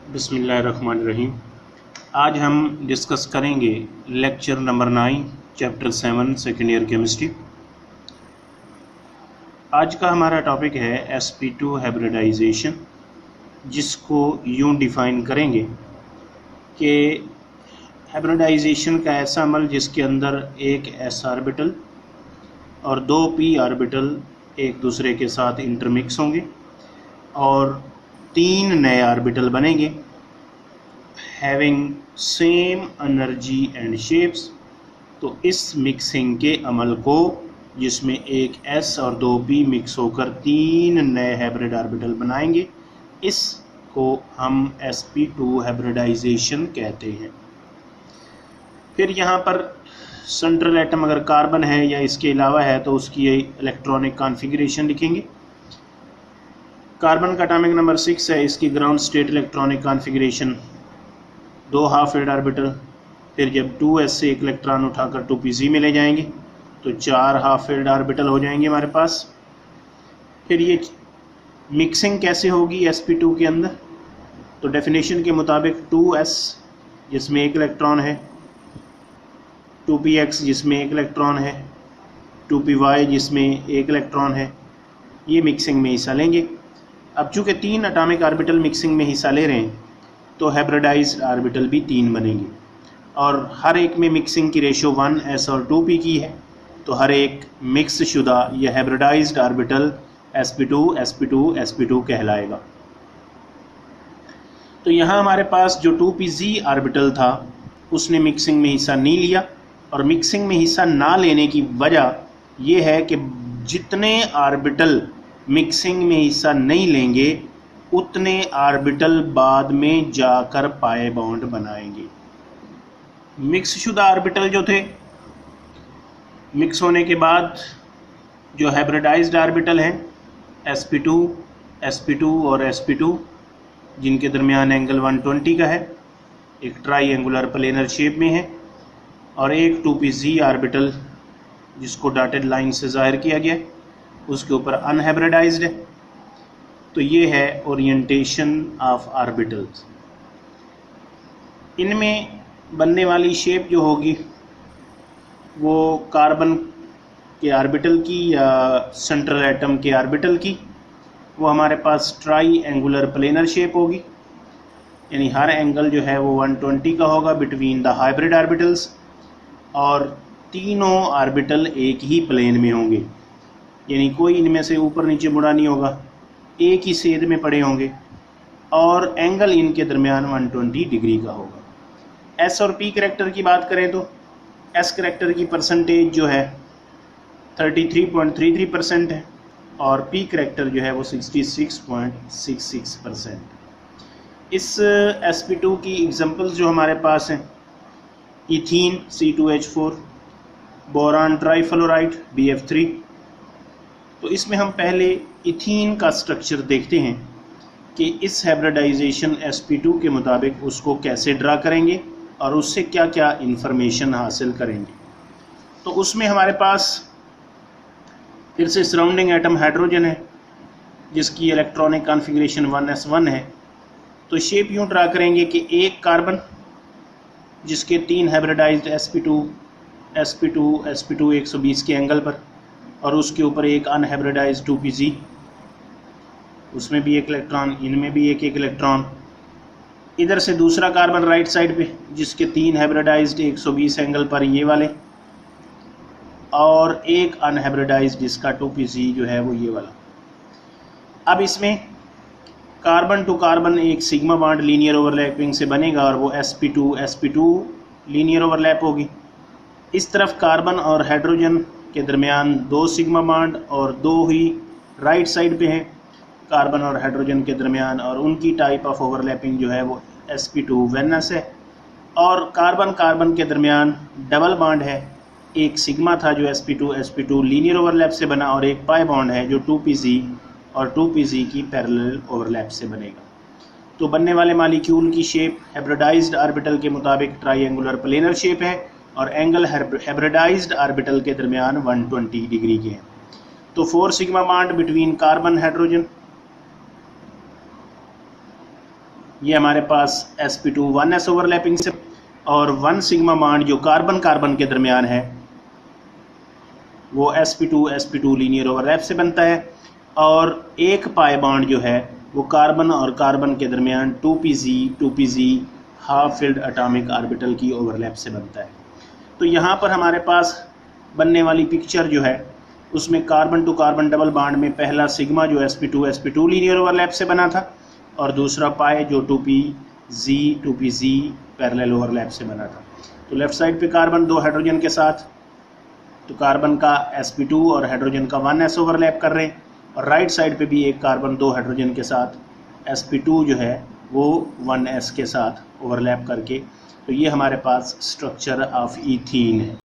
बिस्मिल्लाहिर्रहमानिर्रहीम। आज हम डिस्कस करेंगे lecture number 9 chapter 7 second year chemistry. आज का हमारा टॉपिक है sp2 हाइब्रिडाइजेशन, जिसको यूं डिफ़ाइन करेंगे कि हाइब्रिडाइजेशन का ऐसा अमल जिसके अंदर एक s ऑर्बिटल और दो p ऑर्बिटल एक दूसरे के साथ इंटरमिक्स होंगे और 3 नए ऑर्बिटल बनेंगे having same energy and shapes. तो इस मिक्सिंग के अमल को, जिसमें एक s और दो p मिक्स होकर 3 नए हाइब्रिड ऑर्बिटल बनाएंगे, इसको हम sp2 हाइब्रिडाइजेशन कहते हैं। फिर यहाँ पर सेंट्रल एटम अगर कार्बन है या इसके अलावा है तो उसकी इलेक्ट्रॉनिक कॉन्फ़िगरेशन लिखेंगे। कार्बन का एटॉमिक नंबर 6 है, इसकी ground state electronic configuration 2 half एड ऑर्बिटल। फिर जब 2s से एक इलेक्ट्रॉन उठाकर 2pz में ले जाएंगे तो 4 हाफ एड ऑर्बिटल हो जाएंगे हमारे पास। फिर ये मिक्सिंग कैसे होगी sp2 के अंदर, तो डेफिनेशन के मुताबिक 2s जिसमें एक इलेक्ट्रॉन है, 2px जिसमें एक इलेक्ट्रॉन है, 2py जिसमें एक इलेक्ट्रॉन है, ये मिक्सिंग में हिस्सा लेंगे। अब चूँकि 3 एटॉमिक ऑर्बिटल मिक्सिंग में हिस्सा ले रहे हैं तो हाइब्रिडाइज्ड ऑर्बिटल भी 3 बनेंगे और हर एक में मिक्सिंग की रेशियो 1s और 2p की है। तो हर एक मिक्स शुदा या hybridised orbital sp2 sp2 sp2 कहलाएगा। तो यहाँ हमारे पास जो 2pz ऑर्बिटल था उसने मिक्सिंग में हिस्सा नहीं लिया, और मिक्सिंग में हिस्सा ना लेने की वजह यह है कि जितने ऑर्बिटल मिक्सिंग में हिस्सा नहीं लेंगे उतने ऑर्बिटल बाद में जाकर पाई बॉन्ड बनाएंगे। मिक्स शुदा ऑर्बिटल जो थे, मिक्स होने के बाद जो हाइब्रिडाइज्ड ऑर्बिटल हैं sp2 sp2 और sp2, जिनके दरमियान एंगल 120 का है, एक ट्राई प्लेनर शेप में है, और एक 2pz ऑर्बिटल जिसको डॉटेड लाइन से ज़ाहिर किया गया, उसके ऊपर अनहाइब्रिडाइज्ड है। तो ये है ओरिएंटेशन ऑफ ऑर्बिटल्स। इनमें बनने वाली शेप जो होगी वो कार्बन के ऑर्बिटल की या सेंट्रल एटम के ऑर्बिटल की, वो हमारे पास ट्राई एंगुलर प्लेनर शेप होगी, यानी हर एंगल जो है वो 120 का होगा बिटवीन द हाइब्रिड ऑर्बिटल्स, और तीनों ऑर्बिटल एक ही प्लेन में होंगे, यानी कोई इनमें से ऊपर नीचे मुड़ा नहीं होगा, एक ही सेध में पड़े होंगे, और एंगल इनके दरमियान 120 डिग्री का होगा। एस और पी करैक्टर की बात करें तो एस करैक्टर की परसेंटेज जो है 33.33% है और पी करैक्टर जो है वो 66.66%। इस sp2 की एग्जांपल्स जो हमारे पास हैं, ethene C2H4, boron trifluoride BF3। तो इसमें हम पहले इथीन का स्ट्रक्चर देखते हैं कि इस हाइब्रिडाइजेशन sp2 के मुताबिक उसको कैसे ड्रा करेंगे और उससे क्या क्या इंफॉर्मेशन हासिल करेंगे। तो उसमें हमारे पास फिर से सराउंडिंग एटम हाइड्रोजन है जिसकी इलेक्ट्रॉनिक कॉन्फ़िगरेशन 1s1 है। तो शेप यूँ ड्रा करेंगे कि एक कार्बन जिसके 3 हाइब्रिडाइज्ड sp2 120 के एंगल पर, और उसके ऊपर एक अनहाइब्रिडाइज्ड 2pz, उसमें भी एक इलेक्ट्रॉन, इनमें भी एक एक इलेक्ट्रॉन। इधर से दूसरा कार्बन राइट साइड पे जिसके 3 हाइब्रिडाइज्ड 120 एंगल पर ये वाले, और एक अनहाइब्रिडाइज्ड जिसका 2pz जो है वो ये वाला। अब इसमें कार्बन टू कार्बन एक सिग्मा बॉन्ड लीनियर ओवरलैपिंग से बनेगा और वो sp2 लीनियर ओवरलैप होगी। इस तरफ कार्बन और हाइड्रोजन के दरमियान 2 सिग्मा बॉन्ड और 2 ही राइट साइड पे हैं कार्बन और हाइड्रोजन के दरमियान, और उनकी टाइप ऑफ ओवरलैपिंग जो है वो sp2 वेनस है। और कार्बन कार्बन के दरमियान डबल बॉन्ड है, एक सिग्मा था जो sp2 लीनियर ओवरलैप से बना, और एक पाई बॉन्ड है जो 2pz और 2pz की पैरेलल ओवरलैप से बनेगा। तो बनने वाले मालिक्यूल की शेप हाइब्रिडाइज्ड ऑर्बिटल के मुताबिक ट्राईएंगुलर प्लेनर शेप है, और एंगल हाइब्रिडाइज्ड ऑर्बिटल के दरमियान 120 डिग्री के हैं। तो 4 sigma bond between carbon hydrogen, ये हमारे पास sp2 1s ओवरलैपिंग से, और 1 सिग्मा बॉन्ड जो कार्बन कार्बन के दरमियान है वो sp2 लीनियर ओवरलैप से बनता है, और एक पाई बॉन्ड जो है वो कार्बन और कार्बन के दरमियान 2pz half filled atomic orbital की ओवरलैप से बनता है। तो यहाँ पर हमारे पास बनने वाली पिक्चर जो है उसमें carbon to carbon double bond में पहला सिग्मा जो sp2 लीनियर ओवरलैप से बना था, और दूसरा पाई जो 2pz पैरेलल ओवरलैप से बना था। तो लेफ्ट साइड पे कार्बन 2 हाइड्रोजन के साथ, तो कार्बन का sp2 और हाइड्रोजन का 1s ओवरलैप कर रहे हैं, और राइट साइड पे भी एक कार्बन 2 हाइड्रोजन के साथ sp2 जो है वो 1s के साथ ओवरलैप करके, तो ये हमारे पास स्ट्रक्चर ऑफ ईथीन है।